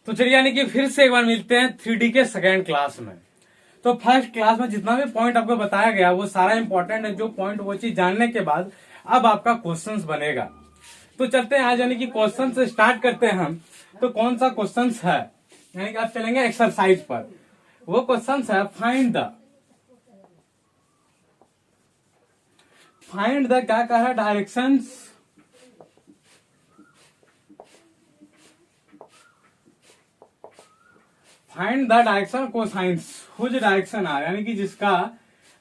तो चलिए यानी कि फिर से एक बार मिलते हैं 3D के सेकेंड क्लास में। तो फर्स्ट क्लास में जितना भी पॉइंट आपको बताया गया वो सारा इंपॉर्टेंट है। जो पॉइंट वो चीज जानने के बाद अब आपका क्वेश्चंस बनेगा। तो चलते हैं आज यानी कि क्वेश्चन से स्टार्ट करते हैं हम। तो कौन सा क्वेश्चंस है, यानी कि आप चलेंगे एक्सरसाइज पर। वो क्वेश्चंस है फाइंड द क्या कह रहा है, directions find the direction cosines whose direction are, यानी कि जिसका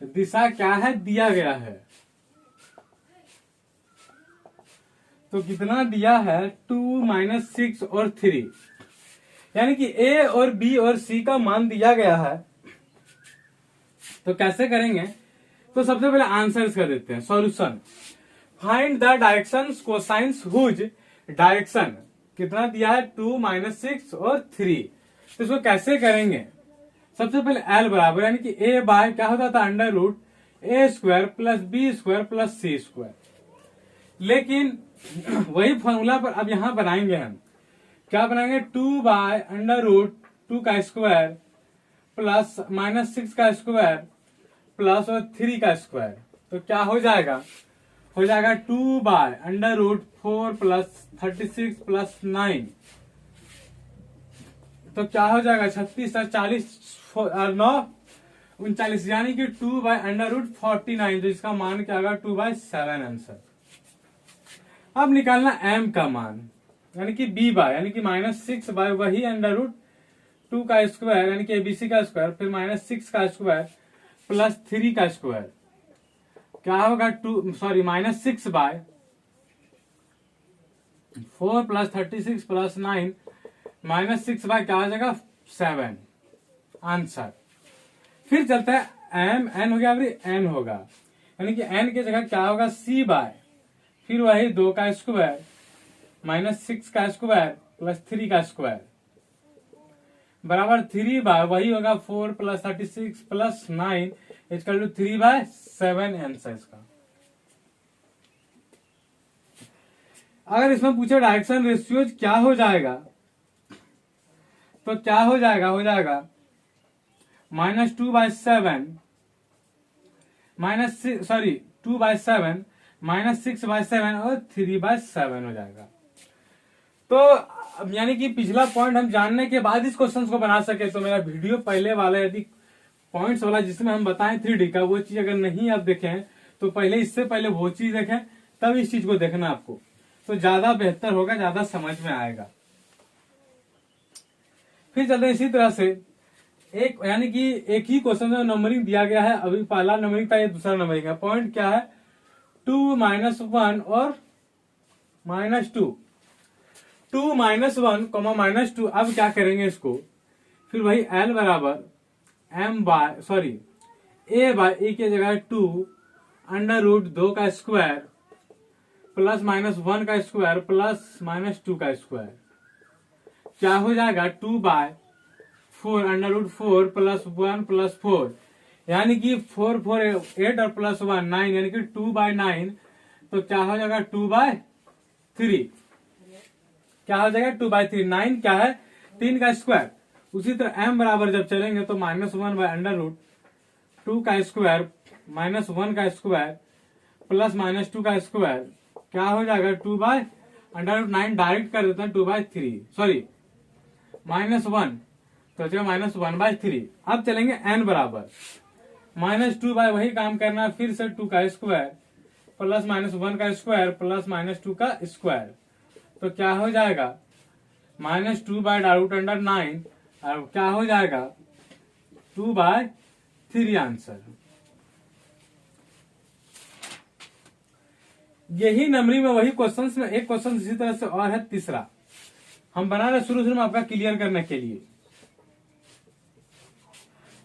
दिशा क्या है दिया गया है। तो कितना दिया है 2 - 6 और 3, यानी कि ए और बी और सी का मान दिया गया है। तो कैसे करेंगे, तो सबसे पहले आंसर्स कर देते हैं। Solution find the direction cosines whose direction कितना दिया है 2 - 6 और 3। तो इसको कैसे करेंगे, सबसे पहले एल बराबर यानी कि ए बाय क्या होता था √a² plus b² plus c²। लेकिन वही फॉर्मूला पर अब यहां बनाएंगे हम। क्या बनाएंगे 2/√2² प्लस -6² प्लस और 3²। तो क्या हो जाएगा 2/√4 प्लस 36 प्लस 9। तो क्या हो जाएगा 36 और 40 और 9 39, यानी कि 2/√49, तो इसका मान क्या होगा 2/7 आंसर। अब निकालना m का मान, यानी कि b बाय यानी कि -6 बाय वही √2² यानी कि abc का स्क्वायर फिर -6² प्लस 3² क्या होगा -6 बाय 4 प्लस 36 प्लस 9 -6 बाय क्या हो जाएगा 7 आंसर। फिर चलता है m n हो गया फिर n होगा, यानी कि n की जगह क्या होगा c बाय फिर वही 2² -6² प्लस 3² बराबर 3 बाय वही होगा 4 plus 36 plus 9 equal to 3/7 answer इसका। अगर इसमें पूछे डायरेक्शन रेशियोज क्या हो जाएगा, तो क्या हो जाएगा -2/7 -2/7 -6/7 और 3/7 हो जाएगा। तो यानी कि पिछला पॉइंट हम जानने के बाद इस क्वेश्चन को बना सके, तो मेरा वीडियो पहले वाला यदि पॉइंट्स वाला जिसमें हम बताएं 3D का, वो चीज अगर नहीं आप देखें तो पहले इससे पहले वो चीज देखें तब इस चीज को देखना आपको, तो ज्यादा बेहतर होगा, ज्यादा समझ में आएगा। फिर चलते इसी तरह से एक यानी कि एक ही क्वेश्चन में नंबरिंग दिया गया है। अभी पहला नंबरिंग था, ये दूसरा नंबरिंग है। पॉइंट क्या है 2 - 1 और -2 2 - 1, -2। अब क्या करेंगे इसको, फिर वही L बराबर a बाय ए की जगह 2√2² प्लस -1² प्लस -2²। क्या हो जाएगा 2/4 प्लस 1 प्लस 4, यानी कि 4 4 8 और प्लस 1 9, यानी कि 2/9। तो क्या हो जाएगा 2/3, क्या हो जाएगा 2/3। 9 क्या है 3²। उसी तरह m बराबर जब चलेंगे तो -1/√2² -1² प्लस -2² क्या हो जाएगा 2/√9 डायरेक्ट कर देते हैं 2/3 -1, तो -1/3। अब चलेंगे n बराबर -2 बाय वही काम करना फिर से 2² प्लस -1² प्लस -2²। तो क्या हो जाएगा -2/√9 और क्या हो जाएगा 2/3 आंसर। यही नंबरिंग में वही क्वेश्चंस में एक क्वेश्चन इसी तरह से और है तीसरा, हम बना रहे शुरू में आपका क्लियर करने के लिए।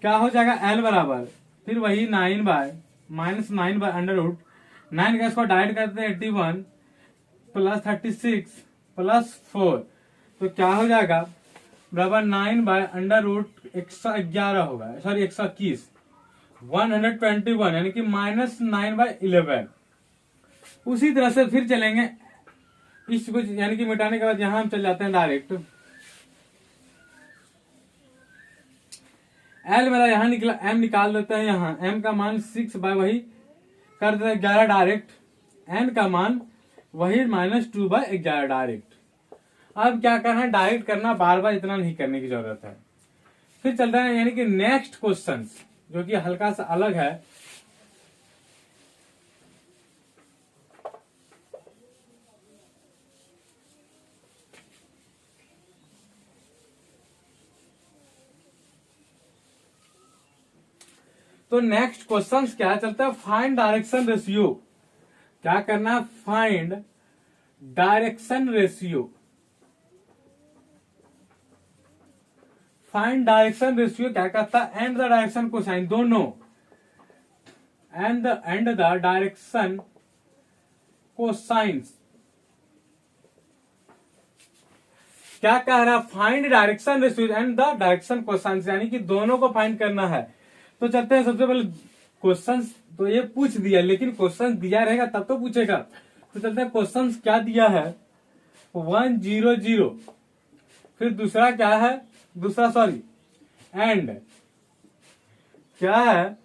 क्या हो जाएगा L बराबर फिर वही 9 बाय -9/√9 का इसको डाइवाइड करते हैं 81 प्लस 36 प्लस 4। तो क्या हो जाएगा बराबर 9/√111 होगा 121 121, यानी कि -9/11। उसी तरह से फिर चलेंगे इसको, यानी कि मिटाने के बाद यहां हम चल जाते हैं डायरेक्ट एल मेरा यहाँ निकला, एम निकाल देते हैं यहाँ, एम का मान 6 बाय वही कर देते हैं 11 डायरेक्ट, एन का मान वही -2/11 डायरेक्ट। अब क्या करना है, डायरेक्ट करना, बार बार इतना नहीं करने की जरूरत है। फिर चलता है यानी कि नेक्स्ट क्वेश्चन जो कि हल्का सा अलग है। तो नेक्स्ट क्वेश्चन क्या चलता है, फाइंड डायरेक्शन रेशियो। क्या करना है, find direction ratio. Find direction ratio क्या कहता है, एंड द डायरेक्शन कोसाइन दोनों, एंड द डायरेक्शन कोसाइंस। क्या कह रहा है, find direction ratio and the direction cosines, यानी कि दोनों को फाइंड करना है। तो चलते हैं, सबसे पहले क्वेश्चन तो ये पूछ दिया, लेकिन क्वेश्चन दिया रहेगा तब तो पूछेगा। तो चलते हैं, क्वेश्चन क्या दिया है, 1 0 0, फिर दूसरा क्या है, एंड क्या है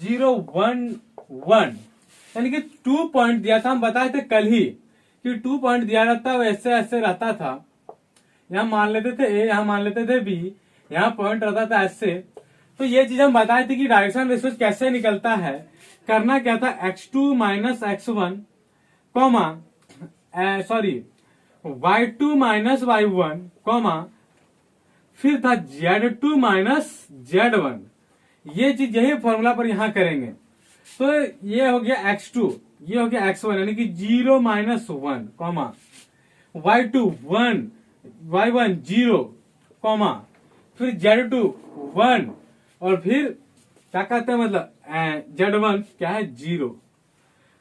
0 1 1, यानी कि 2 पॉइंट दिया था। हम बताए थे कल ही कि 2 पॉइंट दिया रहता है, ऐसे ऐसे रहता था। यहाँ मान लेते थे ए, यहाँ मान लेते थे बी, यहाँ पॉइंट रहता था ऐसे। तो ये चीज हम बताए थे कि डायरेक्शन रेशियो कैसे निकलता है। करना क्या था, x2 - x1 comma y2 - y1 comma फिर था z2 - z1। ये चीज यही फॉर्मूला पर यहां करेंगे। तो ये हो गया x2, ये हो गया x1, यानी कि 0 - 1 कॉमा y2 1 y1 0 कॉमा फिर z2 1 और फिर क्या कहते हैं, मतलब z1 क्या है 0।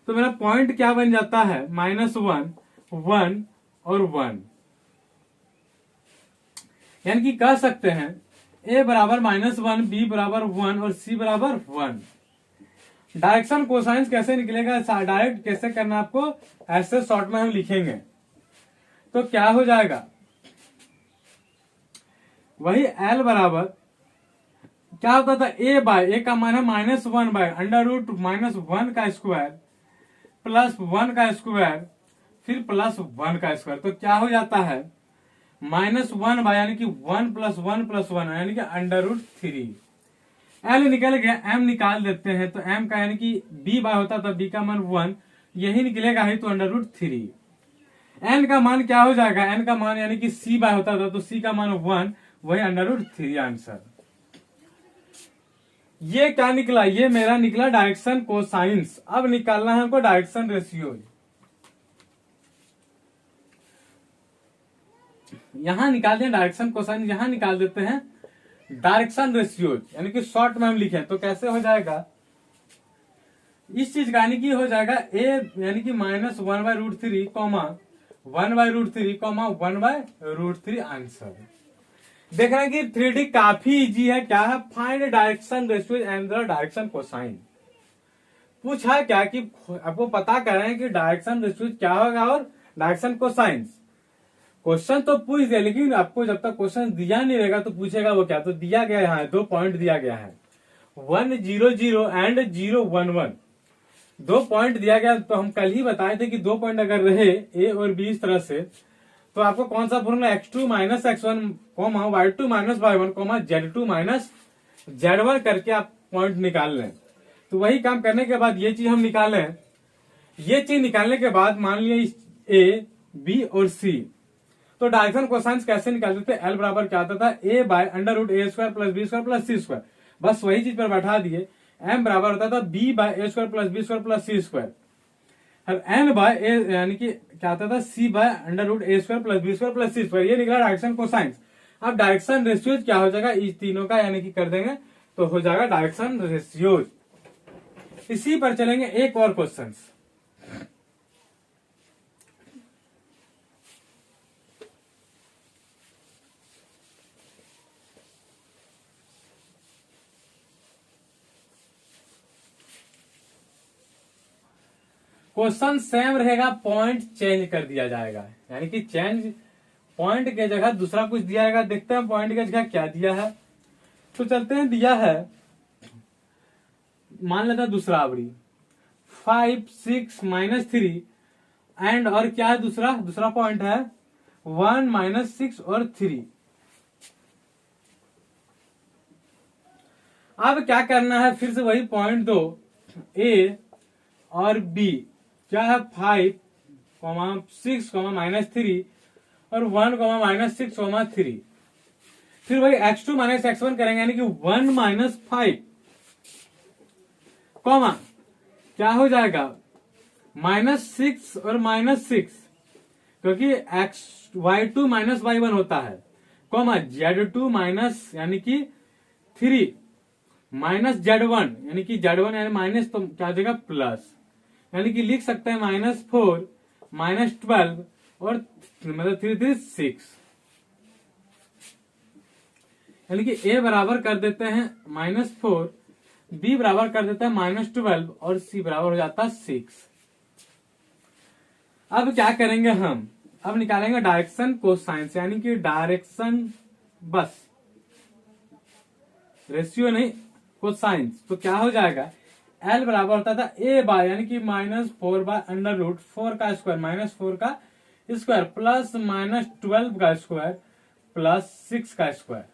तो मेरा पॉइंट क्या बन जाता है, -1 1 और 1, यानी कि कह सकते हैं a बराबर -1, b बराबर 1 और c बराबर 1। डायरेक्शन कोसाइंस कैसे निकलेगा, डायरेक्ट कैसे करना आपको, ऐसे शॉर्ट में हम लिखेंगे। तो क्या हो जाएगा, वही l बराबर क्या होता था, a का मान है -1 बाय √-1 का स्क्वायर प्लस 1 का स्क्वायर फिर प्लस 1 का स्क्वायर। तो क्या हो जाता है, -1 बाय यानी कि 1 + 1 + 1 यानी कि √3। l निकल गया, m निकाल देते हैं। तो m का यानी कि b बाय होता था, b का मान 1, यही निकलेगा ही, तो √3। n का मान क्या हो जाएगा, n का मान यानी कि c बाय होता था, तो c का मान 1, वही √3 आंसर। ये क्या निकला, ये मेरा निकला डायरेक्शन कोसाइंस। अब निकालना है हमको डायरेक्शन रेशियो। यहां निकालते हैं डायरेक्शन कोसाइंस, यहां निकाल देते हैं डायरेक्शन रेशियो, यानी कि शॉर्ट में हम लिखें तो कैसे हो जाएगा, इस चीज का यानी कि हो जाएगा a यानी कि -1/√3 कॉमा 1/√3 कॉमा 1/√3 आंसर। देख रहे हैं कि 3D काफी इजी है। क्या है, find direction ratio and the direction cosine. पूछा क्या कि आपको पता कर रहे हैं कि डायरेक्शन रेशियो क्या होगा और डायरेक्शन कोसाइन। क्वेश्चन तो पूछ दिया, लेकिन आपको जब तक क्वेश्चन दिया नहीं रहेगा तो पूछेगा वो क्या। तो दिया गया यहाँ 2 पॉइंट दिया गया है, 1 0 0 एंड 0 1 1। 2 पॉइंट दिया गया। तो हम कल ही बताए थे कि 2 पॉइंट अगर रहे ए और बी इस तरह से, तो आपको कौन सा formula, x2 - x1 y2 - y1 z2 - z1 करके आप पॉइंट निकाल लें। तो वही काम करने के बाद ये चीज हम निकालें। ये चीज निकालने के बाद मान लिया a b और c, तो डायरेक्शन कोसाइंस कैसे निकाल देते, एल बराबर क्या आता था, a bye √a² + b² + c²। बस वही चीज पर बैठा दिए। m बराबर होता था b by a² + b² + c²। n by A यानी कि क्या आता था, c bye √a² + b² + c²। ये निकला डायरेक्शन कोसाइंस। अब डायरेक्शन रेशियोज क्या हो जाएगा, इस तीनों का यानी कि कर देंगे तो हो जाएगा डायरेक्शन रेशियोज। इसी पर चलेंगे एक और क्वेश्चन। क्वेश्चन सेम रहेगा, पॉइंट चेंज कर दिया जाएगा, यानी कि चेंज पॉइंट के जगह दूसरा कुछ दिया जाएगा। देखते हैं पॉइंट की जगह क्या दिया है। तो चलते हैं, दिया है, मान लेते हैं दूसरा आवड़ी 5 6 -3 एंड और क्या है दूसरा पॉइंट है 1 -6 और 3। अब क्या करना है, फिर से वही पॉइंट दो, ए और बी क्या है 5, 6, -3 और 1, -6, 3। फिर वही x2 - x1 करेंगे, यानी कि 1 - 5 कॉमा क्या हो जाएगा -6 और -6, क्योंकि y2 - y1 होता है, कॉमा z2 माइनस यानी कि 3 -z1 यानी कि z1 यानी माइनस, तो क्या हो जाएगा प्लस, यानी कि लिख सकते हैं -4 -12 और मतलब 3 3 6, यानी कि a बराबर कर देते हैं -4, b बराबर कर देते हैं -12 और c बराबर हो जाता है 6। अब क्या करेंगे हम, अब निकालेंगे डायरेक्शन कोसाइन, यानी कि डायरेक्शन बस, रेशियो नहीं कोसाइन। तो क्या हो जाएगा, L बराबर होता था a बाय यानी कि -4 बाय √4 का स्क्वायर -4 का स्क्वायर प्लस -12 का स्क्वायर प्लस 6 का स्क्वायर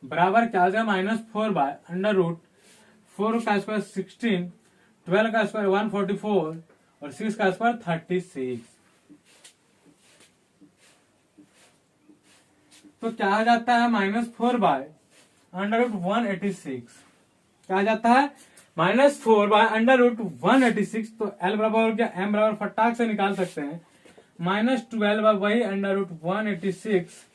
बराबर क्या हो जाएगा -4 बाय √4 का स्क्वायर 16, 12 का स्क्वायर 144 और 6 का स्क्वायर 36। तो क्या हो जाता है -4 बाय √186, क्या आ जाता है -4 बाय √186। तो L बराबर हो गया, M बराबर फटाक से निकाल सकते हैं -12 बाय वही √186,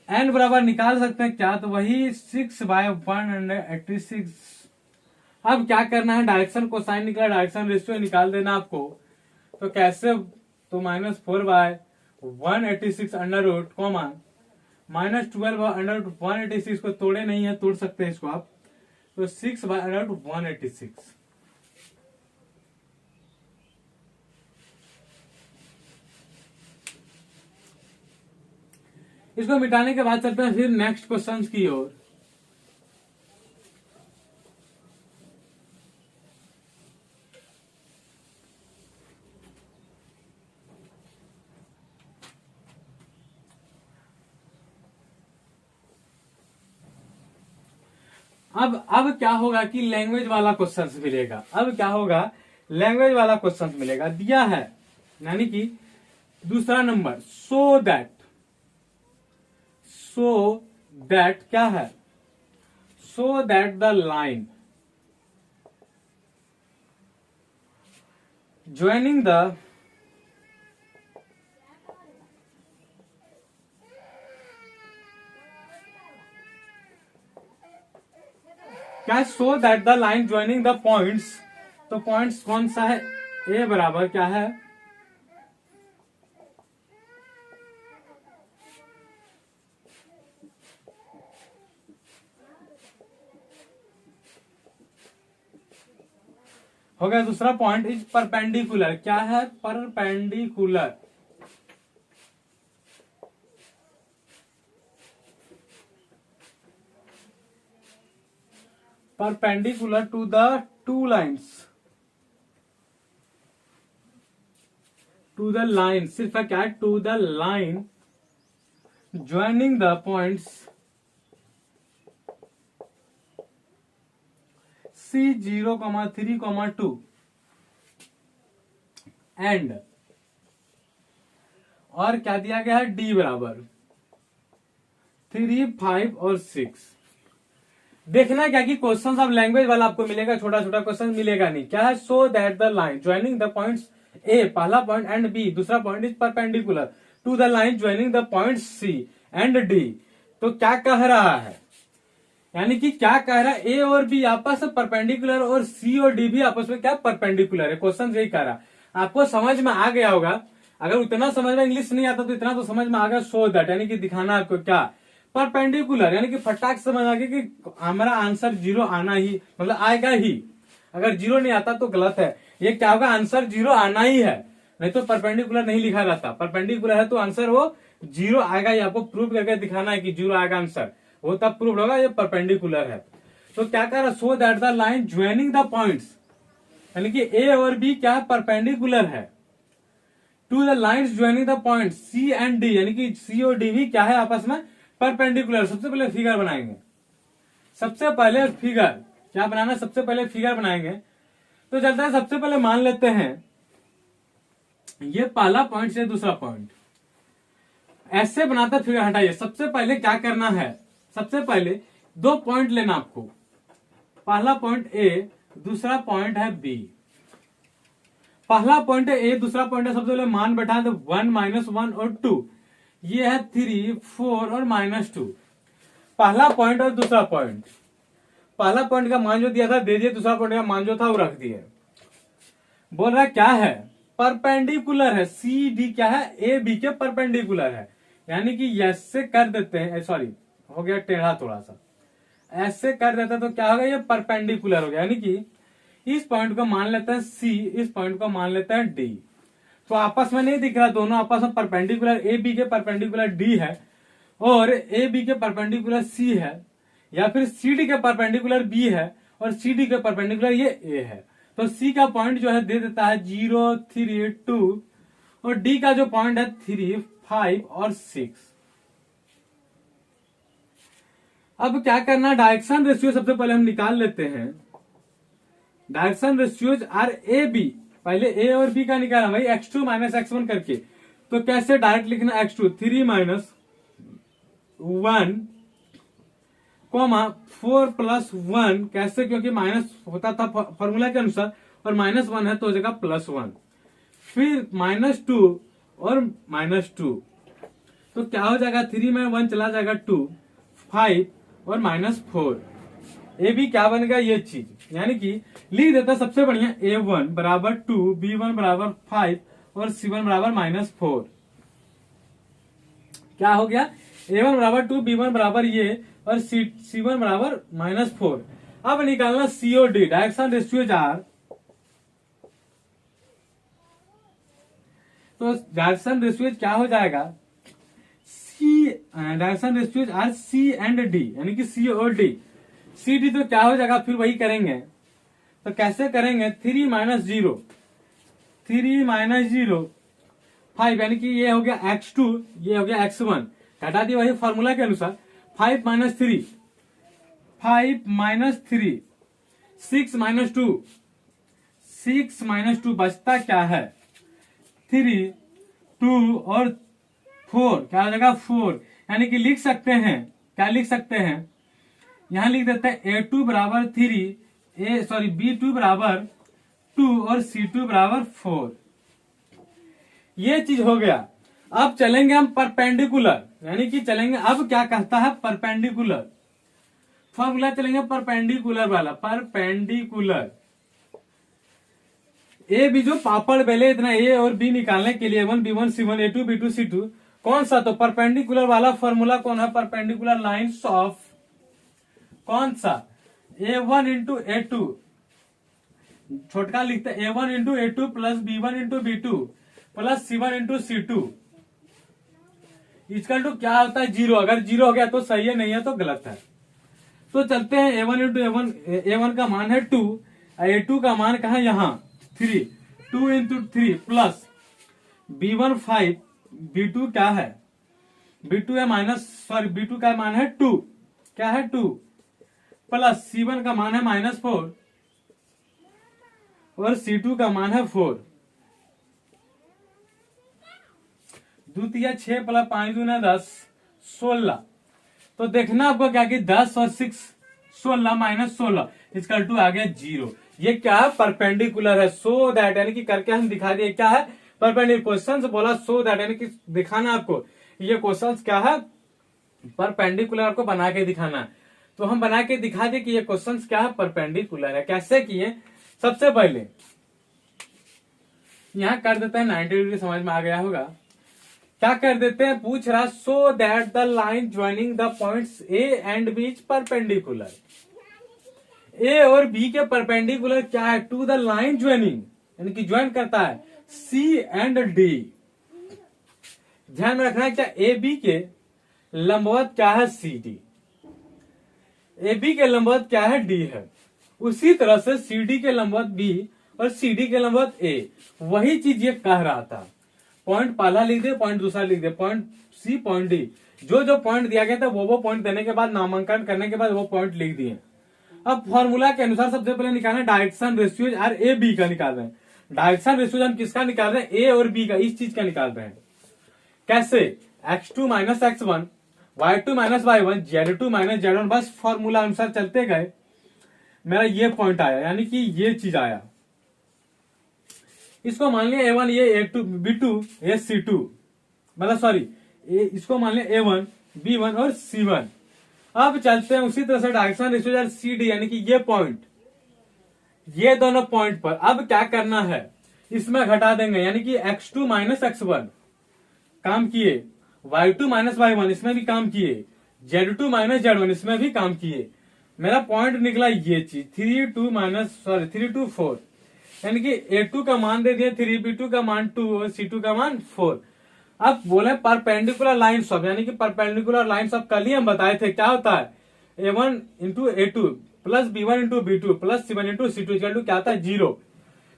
N बराबर निकाल सकते हैं क्या, तो वही 6 बाय 186। अब क्या करना है, डायरेक्शन कोसाइन निकला, डायरेक्शन रेशियो निकाल देना आपको। तो कैसे, तो -4 by 186 under root comma -12 by √186 को तोड़े नहीं है, तोड़ सकते हैं इसको आप, तो 6 बाय √186। इसको मिटाने के बाद चलते हैं फिर नेक्स्ट क्वेश्चन की ओर। अब क्या होगा कि लैंग्वेज वाला क्वेश्चन मिलेगा। अब क्या होगा, लैंग्वेज वाला क्वेश्चन मिलेगा, दिया है यानी कि दूसरा नंबर, सो दैट क्या है, so that the line joining the क्या, so that the line joining the points, तो पॉइंट्स कौन सा है, ए बराबर क्या है हो गया। दूसरा पॉइंट इज परपेंडिकुलर, क्या है perpendicular, perpendicular to the two lines, to the line, सिर्फ क्या है to the line joining the points C0, 3, 2 and, और क्या दिया गया है D बराबर 3, 5 और 6। देखना क्या कि क्वेश्चन अब लैंग्वेज वाला आपको मिलेगा, छोटा छोटा क्वेश्चन मिलेगा नहीं। क्या है, so that the line joining the points A पहला पॉइंट एंड बी दूसरा point is perpendicular to the line joining the point C and D. तो क्या कह रहा है, यानी कि क्या कह रहा है, ए और बी आपस में परपेंडिकुलर और सी और डी भी आपस में क्या परपेंडिकुलर है। क्वेश्चन यही कह रहा, आपको समझ में आ गया होगा। अगर उतना समझ में इंग्लिश नहीं आता तो इतना तो समझ में आ गया, सो दैट यानी कि दिखाना आपको क्या परपेंडिकुलर, यानी कि फटाक समझ आ गया कि हमारा आंसर 0 आना ही मतलब आएगा ही। अगर 0 नहीं आता तो गलत है, ये क्या होगा आंसर 0 आना ही है, नहीं तो परपेंडिकुलर नहीं लिखा रहता। परपेंडिकुलर है तो आंसर वो जीरो आएगा, ये आपको प्रूव करके दिखाना है कि जीरो आएगा आंसर, वो तब प्रूव होगा ये परपेंडिकुलर है। तो क्या कर रहा, so that the line joining the points, यानी कि ए और बी क्या है, परपेंडिकुलर है to the lines joining the point C and D, यानी कि सी और डी भी क्या है आपस में परपेंडिकुलर। सबसे पहले फिगर बनाएंगे, सबसे पहले फिगर क्या बनाना, सबसे पहले फिगर बनाएंगे। तो चलता है, सबसे पहले मान लेते हैं ये पहला पॉइंट से दूसरा पॉइंट, ऐसे बनाता फिगर हटाइए। सबसे पहले क्या करना है, सबसे पहले दो पॉइंट लेना आपको, पहला पॉइंट ए, दूसरा पॉइंट है बी। पहला पॉइंट है ए, दूसरा पॉइंट है, सबसे पहले मान बैठा दो 1 -1 और 2, ये है 3 4 और -2। पहला पॉइंट और दूसरा पॉइंट, पहला पॉइंट का मान जो दिया था दे दिए, दूसरा पॉइंट का मान जो था वो रख दिए। बोल रहा है क्या है, परपेंडिकुलर है, सी डी क्या है, ए बी के परपेंडिकुलर है, यानी कि ऐसे कर देते हैं, सॉरी हो गया टेढ़ा थोड़ा सा, ऐसे कर देते हैं तो क्या होगा, ये परपेंडिकुलर हो गया, यानी कि इस पॉइंट को मान लेते हैं सी, इस पॉइंट को मान लेते हैं डी। तो आपस में नहीं दिख रहा, दोनों आपस में परपेंडिकुलर, ए बी के परपेंडिकुलर डी है और ए बी के परपेंडिकुलर सी है, या फिर सी डी के परपेंडिकुलर बी है और सी डी के परपेंडिकुलर ये ए है। तो सी का पॉइंट जो है दे देता है 0 3 2 और डी का जो पॉइंट है 3 5 और 6। अब क्या करना, डायरेक्शन रेशियो सबसे पहले हम निकाल लेते हैं। Direction ratios are A B, पहले ए और बी का निकाला भाई x2 - x1 करके। तो कैसे डायरेक्ट लिखना, x2 3 - 1 4 + 1, कैसे, क्योंकि माइनस होता था फॉर्मूला के अनुसार और -1 है तो जगह +1, फिर -2 और -2, तो क्या हो जाएगा, 3 में 1 चला जाएगा 2 5 और -4। ए बी क्या बन गया ये चीज, यानी कि लिख देता सबसे बढ़िया A1 बराबर 2, B1 बराबर 5 और C1 बराबर -4। क्या हो गया, A1 बराबर 2, B1 बराबर ये और C1 बराबर -4। अब निकालना COD, डायरेक्शन रेशियोज आर। तो डायरेक्शन रेशियोज क्या हो जाएगा, direction ratios are C and D, यानी कि सी और डी। सी डी तो क्या हो जाएगा, फिर वही करेंगे, तो कैसे करेंगे, 3 - 0 3 - 0 5, यानी कि ये हो गया x2, ये हो गया x1, घटा दिया वही फॉर्मूला के अनुसार। 5 - 3 5 - 3 6 - 2 6 - 2 बचता क्या है, 3 2 और 4, क्या हो जाएगा 4, यानी कि लिख सकते हैं, क्या लिख सकते हैं, यहां लिख देते हैं A2 बराबर 3, B2 बराबर 2 और C2 बराबर 4। ये चीज हो गया। अब चलेंगे हम परपेंडिकुलर, यानी कि चलेंगे, अब क्या कहता है परपेंडिकुलर फॉर्मूला, चलेंगे परपेंडिकुलर वाला, परपेंडिकुलर ए बी जो पापड़ बेले इतना ए और बी निकालने के लिए A1 B1 C1 A2 B2 C2 कौन सा, तो परपेंडिकुलर वाला फॉर्मूला कौन है, परपेंडिकुलर लाइंस ऑफ कौन सा, A1 × A2, छोटका लिखते हैं A1 × A2 plus B1 × B2 plus C1 × C2 equal to क्या होता है 0। अगर 0 हो गया तो सही है, नहीं है तो गलत है। तो चलते हैं A1 × A1, A1 का मान है 2, A2 का मान कहा यहाँ 3, 2 × 3 प्लस B1 5, B2 क्या है, B2 है B2 का मान है 2, क्या है 2 प्लस C1 का मान है -4 और C2 का मान है 4। द्वितीय 6 प्लस 5 दूना 10 16। तो देखना आपको क्या कि 10 और 6 16 -16 इसका टू आ गया 0। ये क्या है, परपेंडिकुलर है, सो दैट, यानी कि करके हम दिखा दिए क्या है परपेंडिकुलर। क्वेश्चन से बोला सो दैट, यानी कि दिखाना आपको, ये क्वेश्चन क्या है परपेंडिकुलर, आपको बना के दिखाना है। तो हम बना के दिखा दे कि ये क्वेश्चन क्या है परपेंडिकुलर है। कैसे किए, सबसे पहले यहां कर देते हैं 90 डिग्री, समझ में आ गया होगा। क्या कर देते हैं, पूछ रहा so that the line joining the points A and B is perpendicular. A और बी के परपेंडिकुलर क्या है, टू द लाइन ज्वाइनिंग, यानी कि ज्वाइन करता है सी एंड डी। ध्यान में रखना है क्या ए बी के लंबवत क्या है सी डी, ए बी के लंबवत क्या है डी है, उसी तरह से सी डी के लंबवत बी और सी डी के लंबवत ए, वही चीज ये कह रहा था। पॉइंट पहला लिख दे, पॉइंट दूसरा लिख दे, पॉइंट सी पॉइंट डी, जो जो पॉइंट दिया गया था वो पॉइंट देने के बाद नामांकन करने के बाद वो पॉइंट लिख दिए। अब फॉर्मूला के अनुसार सबसे पहले निकालना direction ratios are A B का निकाल रहे हैं। डायरेक्शन रेशियोज हम किसका निकाल रहे हैं, ए और बी का, इस चीज का निकाल रहे हैं। कैसे, x2 minus x1, y2 minus y1, z2 minus z1, बस फॉर्मूला अनुसार चलते गए, मेरा ये पॉइंट आया, यानी कि ये चीज आया। इसको मान लिया a1, ये a2, b2, ये c2, मतलब सॉरी इसको मान लिया a1, b1 और c1। अब चलते हैं उसी तरह से डायरेक्शन रेशियो सी डी, यानी कि ये पॉइंट, ये दोनों पॉइंट पर अब क्या करना है, इसमें घटा देंगे, यानी कि x2 माइनस x1 काम किए, y2 माइनस y1 इसमें भी काम किए, z2 माइनस z1 इसमें भी काम किए। मेरा पॉइंट निकला ये चीज 3 2 4, यानी कि a2 का मान दे दिए 3, b2 का मान 2 और c2 का मान 4। अब बोले परपेंडिकुलर लाइन्स ऑफ, यानी कि परपेंडिकुलर लाइन्स ऑफ कल ही हम बताए थे क्या होता है, a1 into a2 plus b1 into b2 plus c1 into c2 equal to क्या आता है 0।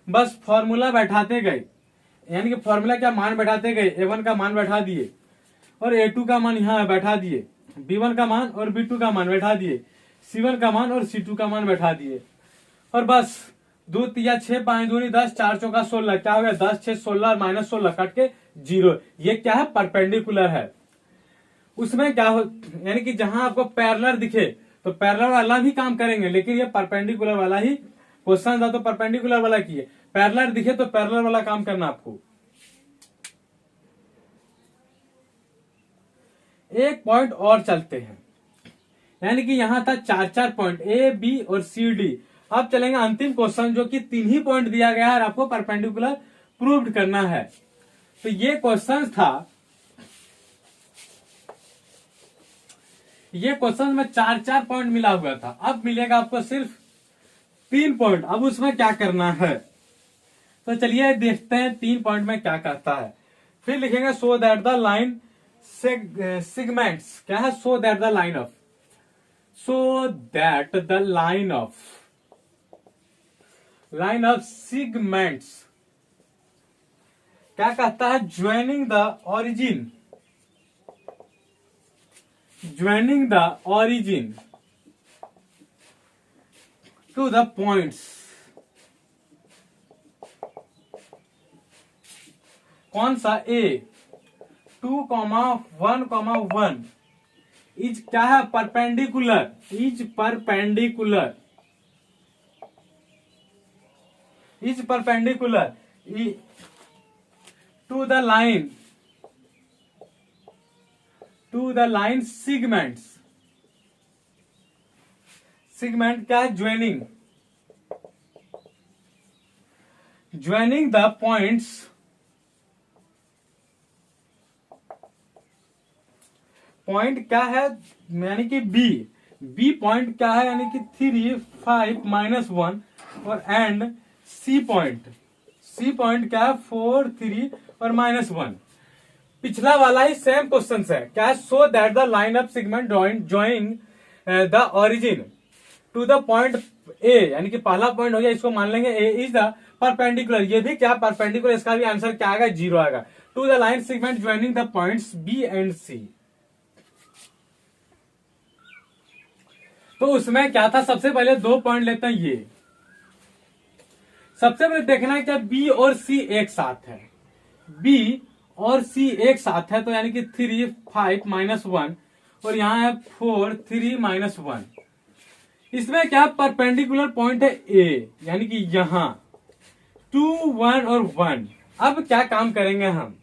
बस फॉर्मूला बैठाते गए, यानी कि फॉर्मूला क्या मान बैठाते गए, a1 का मान बैठा दिए और a2 का मान यहाँ बैठा दिए, b1 का मान और b2 का मान बैठा दिए, c1 का मान और c2 का मान बैठा दिए, और बस 2 3 6 5 2 10 4 चौका 16, क्या हो गया 10 6 16 और माइनस 16 कट के 0। ये क्या है, परपेंडिकुलर है। उसमें क्या हो, यानी कि जहां आपको पैरेलल दिखे तो पैरेलल वाला भी काम करेंगे, लेकिन ये परपेंडिकुलर वाला ही क्वेश्चन था तो परपेंडिकुलर वाला किए, पैरेलल दिखे तो पैरेलल वाला काम करना आपको। एक पॉइंट और चलते हैं, यानी कि यहां था 4 पॉइंट ए बी और सी डी। अब चलेंगे अंतिम क्वेश्चन, जो कि 3 ही पॉइंट दिया गया है और आपको परपेंडिकुलर प्रूव्ड करना है। तो ये क्वेश्चन था, ये क्वेश्चन में 4 पॉइंट मिला हुआ था, अब मिलेगा आपको सिर्फ 3 पॉइंट। अब उसमें क्या करना है, तो चलिए देखते हैं 3 पॉइंट में क्या कहता है। फिर लिखेंगे so that the line segments, क्या है, so that the line of, so that the line of segments क्या कहता है, joining the origin to the points, कौन सा ए 2,1,1 इज क्या है, perpendicular to the line segments, segment क्या है, ज्वाइनिंग द पॉइंट्स, पॉइंट क्या है, यानी कि बी पॉइंट क्या है, यानी कि 3 5 -1 और एंड सी पॉइंट क्या है 4 3 और -1। पिछला वाला ही सेम क्वेश्चन है, क्या है, so that the line of segment joining the origin to the point A, यानी कि पहला पॉइंट हो गया, इसको मान लेंगे ए इज द परपेंडिकुलर, ये भी क्या परपेंडिकुलर, इसका भी आंसर क्या आएगा 0 आएगा, to the line segment joining the points B and C. तो उसमें क्या था, सबसे पहले 2 पॉइंट लेते हैं, ये सबसे पहले देखना है क्या बी और सी एक साथ है, बी और सी एक साथ है, तो यानी कि 3 5 -1 और यहाँ है 4 3 -1। इसमें क्या परपेंडिकुलर पॉइंट है ए, यानी कि यहां 2 1 और 1। अब क्या काम करेंगे हम,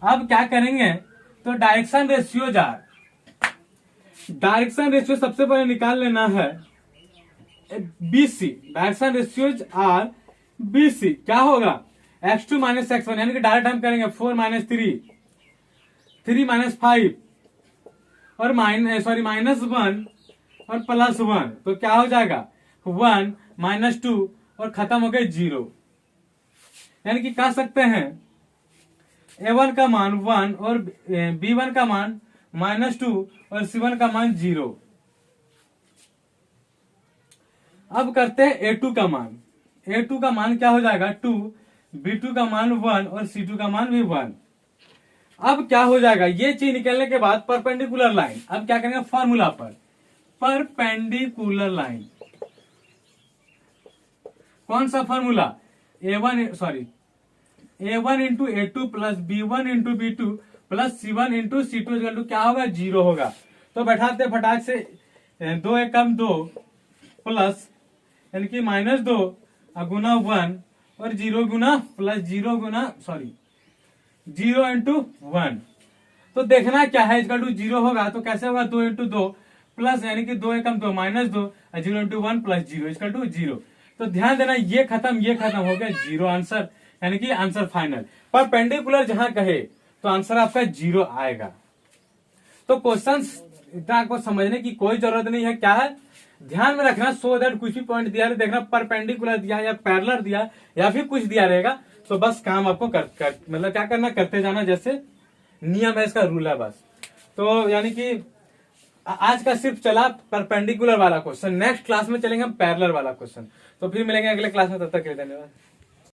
अब क्या करेंगे, तो डायरेक्शन रेशियो सबसे पहले निकाल लेना है BC, direction ratios are BC, क्या होगा x2 माइनस x1, यानी कि डायरेक्ट हम करेंगे 4 -3 3 -5 और -1 और +1, तो क्या हो जाएगा 1 -2 और खत्म हो गए 0। यानी कि कह सकते हैं A1 का मान 1 और B1 का मान -2 और C1 का मान 0। अब करते हैं A2 का मान। A2 का मान क्या हो जाएगा 2, B2 का मान 1 और C2 का मान भी 1। अब क्या हो जाएगा, ये चीज निकलने के बाद परपेंडिकुलर लाइन, अब क्या करेंगे फॉर्मूला पर, परपेंडिकुलर लाइन। कौन सा formula, A1 into A2 plus B1 into B2 plus C1 into C2 equal to क्या होगा 0 होगा। तो बैठाते फटाक से 2 एकम 2 प्लस यानी कि -2 गुना 1 और 0 गुना प्लस 0 गुना 0 इंटू 1। तो देखना क्या है, इसका टू 0 होगा तो कैसे होगा 2 इंटू 2 प्लस यानी कि 2 एकम 2 -2 और 0 इंटू 1 प्लस 0 इसका टू 0। तो ध्यान देना ये खत्म हो गया 0 आंसर, यानी कि आंसर फाइनल। परपेंडिकुलर जहां कहे तो आंसर आपका 0 आएगा। तो क्वेश्चन इतना आपको समझने की कोई जरूरत नहीं है, क्या है ध्यान में रखना, सो दैट कुछ भी पॉइंट दिया है देखना परपेंडिकुलर दिया या पैरेलल दिया या फिर कुछ दिया रहेगा तो बस काम आपको मतलब क्या करना, करते जाना, जैसे नियम है इसका, रूल है बस। तो यानी कि आज का सिर्फ चला परपेंडिकुलर वाला क्वेश्चन, नेक्स्ट क्लास में चलेंगे हम पैरेलल वाला क्वेश्चन। तो फिर मिलेंगे अगले क्लास में, तब तक के लिए धन्यवाद।